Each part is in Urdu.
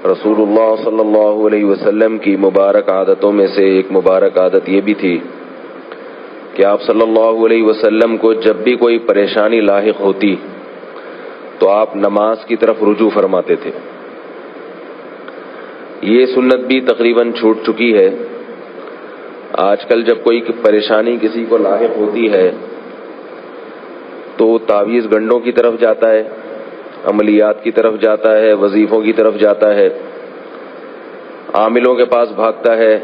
رسول اللہ صلی اللہ علیہ وسلم کی مبارک عادتوں میں سے ایک مبارک عادت یہ بھی تھی کہ آپ صلی اللہ علیہ وسلم کو جب بھی کوئی پریشانی لاحق ہوتی تو آپ نماز کی طرف رجوع فرماتے تھے. یہ سنت بھی تقریباً چھوٹ چکی ہے. آج کل جب کوئی پریشانی کسی کو لاحق ہوتی ہے تو تعویذ گنڈوں کی طرف جاتا ہے، عملیات کی طرف جاتا ہے، وظیفوں کی طرف جاتا ہے، عاملوں کے پاس بھاگتا ہے،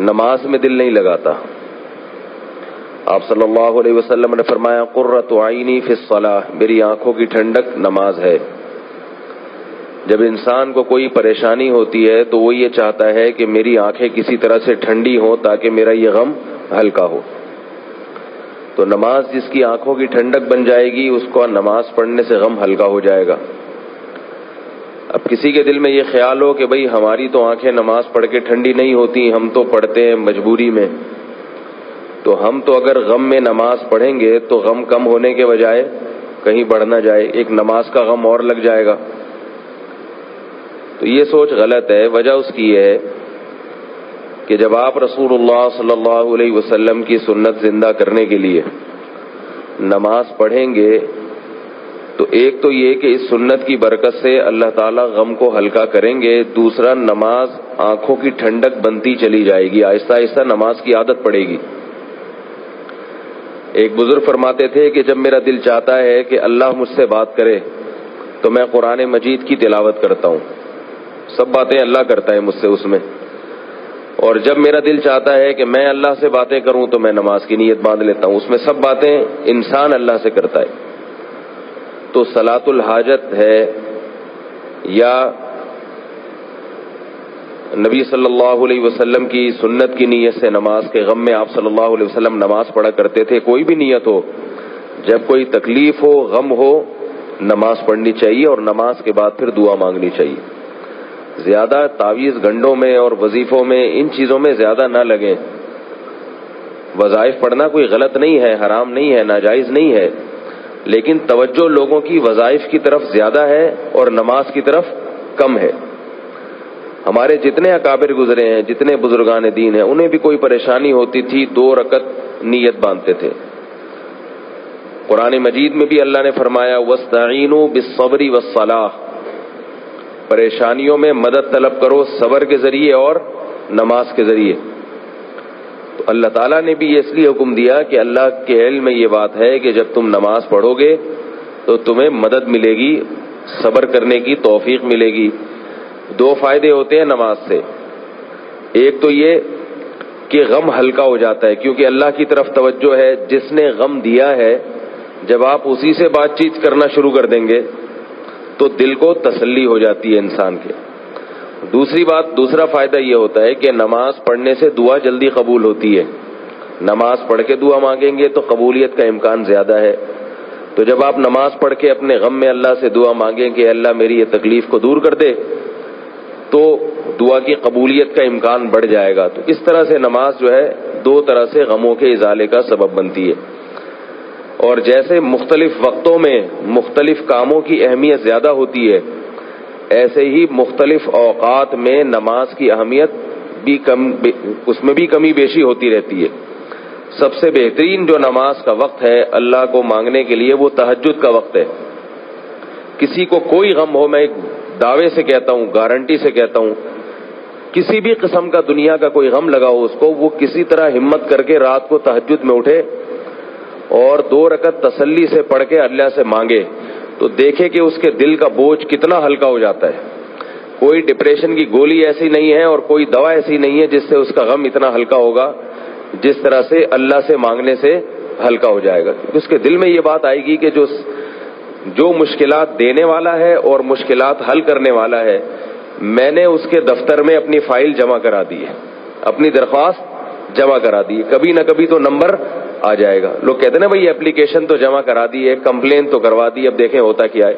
نماز میں دل نہیں لگاتا. آپ صلی اللہ علیہ وسلم نے فرمایا قرۃ عینی فی الصلاۃ، میری آنکھوں کی ٹھنڈک نماز ہے. جب انسان کو کوئی پریشانی ہوتی ہے تو وہ یہ چاہتا ہے کہ میری آنکھیں کسی طرح سے ٹھنڈی ہوں تاکہ میرا یہ غم ہلکا ہو. تو نماز جس کی آنکھوں کی ٹھنڈک بن جائے گی اس کو نماز پڑھنے سے غم ہلکا ہو جائے گا. اب کسی کے دل میں یہ خیال ہو کہ بھئی ہماری تو آنکھیں نماز پڑھ کے ٹھنڈی نہیں ہوتی، ہم تو پڑھتے ہیں مجبوری میں، تو ہم تو اگر غم میں نماز پڑھیں گے تو غم کم ہونے کے بجائے کہیں بڑھ نہ جائے، ایک نماز کا غم اور لگ جائے گا. تو یہ سوچ غلط ہے. وجہ اس کی یہ ہے کہ جب آپ رسول اللہ صلی اللہ علیہ وسلم کی سنت زندہ کرنے کے لیے نماز پڑھیں گے تو ایک تو یہ کہ اس سنت کی برکت سے اللہ تعالیٰ غم کو ہلکا کریں گے، دوسرا نماز آنکھوں کی ٹھنڈک بنتی چلی جائے گی، آہستہ آہستہ نماز کی عادت پڑے گی. ایک بزرگ فرماتے تھے کہ جب میرا دل چاہتا ہے کہ اللہ مجھ سے بات کرے تو میں قرآن مجید کی تلاوت کرتا ہوں، سب باتیں اللہ کرتا ہے مجھ سے اس میں، اور جب میرا دل چاہتا ہے کہ میں اللہ سے باتیں کروں تو میں نماز کی نیت باندھ لیتا ہوں، اس میں سب باتیں انسان اللہ سے کرتا ہے. تو صلاۃ الحاجت ہے یا نبی صلی اللہ علیہ وسلم کی سنت کی نیت سے نماز کے غم میں آپ صلی اللہ علیہ وسلم نماز پڑھا کرتے تھے. کوئی بھی نیت ہو، جب کوئی تکلیف ہو، غم ہو، نماز پڑھنی چاہیے اور نماز کے بعد پھر دعا مانگنی چاہیے. زیادہ تعویذ گنڈوں میں اور وظیفوں میں ان چیزوں میں زیادہ نہ لگیں. وظائف پڑھنا کوئی غلط نہیں ہے، حرام نہیں ہے، ناجائز نہیں ہے، لیکن توجہ لوگوں کی وظائف کی طرف زیادہ ہے اور نماز کی طرف کم ہے. ہمارے جتنے اکابر گزرے ہیں، جتنے بزرگان دین ہیں، انہیں بھی کوئی پریشانی ہوتی تھی 2 رکعت نیت باندھتے تھے. قرآن مجید میں بھی اللہ نے فرمایا وَاسْتَعِینُوا بِالصَّبْرِ وَالصَّلَاةِ، پریشانیوں میں مدد طلب کرو صبر کے ذریعے اور نماز کے ذریعے. تو اللہ تعالیٰ نے بھی اس لیے حکم دیا کہ اللہ کے علم میں یہ بات ہے کہ جب تم نماز پڑھو گے تو تمہیں مدد ملے گی، صبر کرنے کی توفیق ملے گی. 2 فائدے ہوتے ہیں نماز سے. ایک تو یہ کہ غم ہلکا ہو جاتا ہے کیونکہ اللہ کی طرف توجہ ہے. جس نے غم دیا ہے جب آپ اسی سے بات چیت کرنا شروع کر دیں گے تو دل کو تسلی ہو جاتی ہے انسان کے. دوسرا فائدہ یہ ہوتا ہے کہ نماز پڑھنے سے دعا جلدی قبول ہوتی ہے. نماز پڑھ کے دعا مانگیں گے تو قبولیت کا امکان زیادہ ہے. تو جب آپ نماز پڑھ کے اپنے غم میں اللہ سے دعا مانگیں کہ اللہ میری یہ تکلیف کو دور کر دے تو دعا کی قبولیت کا امکان بڑھ جائے گا. تو اس طرح سے نماز جو ہے 2 طرح سے غموں کے ازالے کا سبب بنتی ہے. اور جیسے مختلف وقتوں میں مختلف کاموں کی اہمیت زیادہ ہوتی ہے، ایسے ہی مختلف اوقات میں نماز کی اہمیت بھی اس میں بھی کمی بیشی ہوتی رہتی ہے. سب سے بہترین جو نماز کا وقت ہے اللہ کو مانگنے کے لیے وہ تہجد کا وقت ہے. کسی کو کوئی غم ہو، میں ایک دعوے سے کہتا ہوں، گارنٹی سے کہتا ہوں، کسی بھی قسم کا دنیا کا کوئی غم لگا ہو اس کو، وہ کسی طرح ہمت کر کے رات کو تہجد میں اٹھے اور 2 رکعت تسلی سے پڑھ کے اللہ سے مانگے تو دیکھے کہ اس کے دل کا بوجھ کتنا ہلکا ہو جاتا ہے. کوئی ڈپریشن کی گولی ایسی نہیں ہے اور کوئی دوا ایسی نہیں ہے جس سے اس کا غم اتنا ہلکا ہوگا جس طرح سے اللہ سے مانگنے سے ہلکا ہو جائے گا. اس کے دل میں یہ بات آئے گی کہ جو مشکلات دینے والا ہے اور مشکلات حل کرنے والا ہے، میں نے اس کے دفتر میں اپنی فائل جمع کرا دی ہے، اپنی درخواست جمع کرا دی ہے، کبھی نہ کبھی تو نمبر آ جائے گا. لوگ کہتے ہیں نا بھائی اپلیکیشن تو جمع کرا دی ہے، کمپلین تو کروا دی، اب دیکھیں ہوتا کیا ہے.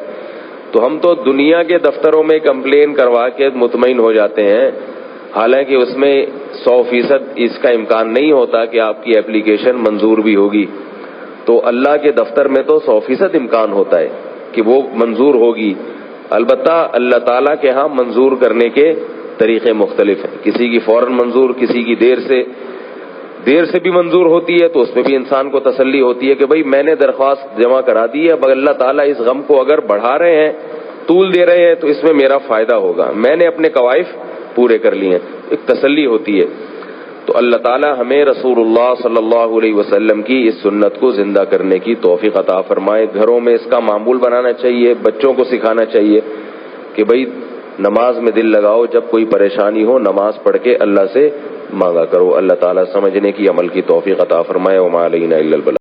تو ہم تو دنیا کے دفتروں میں کمپلین کروا کے مطمئن ہو جاتے ہیں، حالانکہ اس میں 100% اس کا امکان نہیں ہوتا کہ آپ کی اپلیکیشن منظور بھی ہوگی. تو اللہ کے دفتر میں تو 100% امکان ہوتا ہے کہ وہ منظور ہوگی. البتہ اللہ تعالیٰ کے ہاں منظور کرنے کے طریقے مختلف ہیں. کسی کی فوراً منظور، کسی کی دیر سے بھی منظور ہوتی ہے، تو اس میں بھی انسان کو تسلی ہوتی ہے کہ بھئی میں نے درخواست جمع کرا دی ہے، اب اللہ تعالیٰ اس غم کو اگر بڑھا رہے ہیں، طول دے رہے ہیں، تو اس میں میرا فائدہ ہوگا، میں نے اپنے کوائف پورے کر لیے ہیں، ایک تسلی ہوتی ہے. تو اللہ تعالیٰ ہمیں رسول اللہ صلی اللہ علیہ وسلم کی اس سنت کو زندہ کرنے کی توفیق عطا فرمائے. گھروں میں اس کا معمول بنانا چاہیے، بچوں کو سکھانا چاہیے کہ بھئی نماز میں دل لگاؤ، جب کوئی پریشانی ہو نماز پڑھ کے اللہ سے مانگا کرو. اللہ تعالیٰ سمجھنے کی، عمل کی توفیق عطا فرمائے. وما علینا الا البلاغ.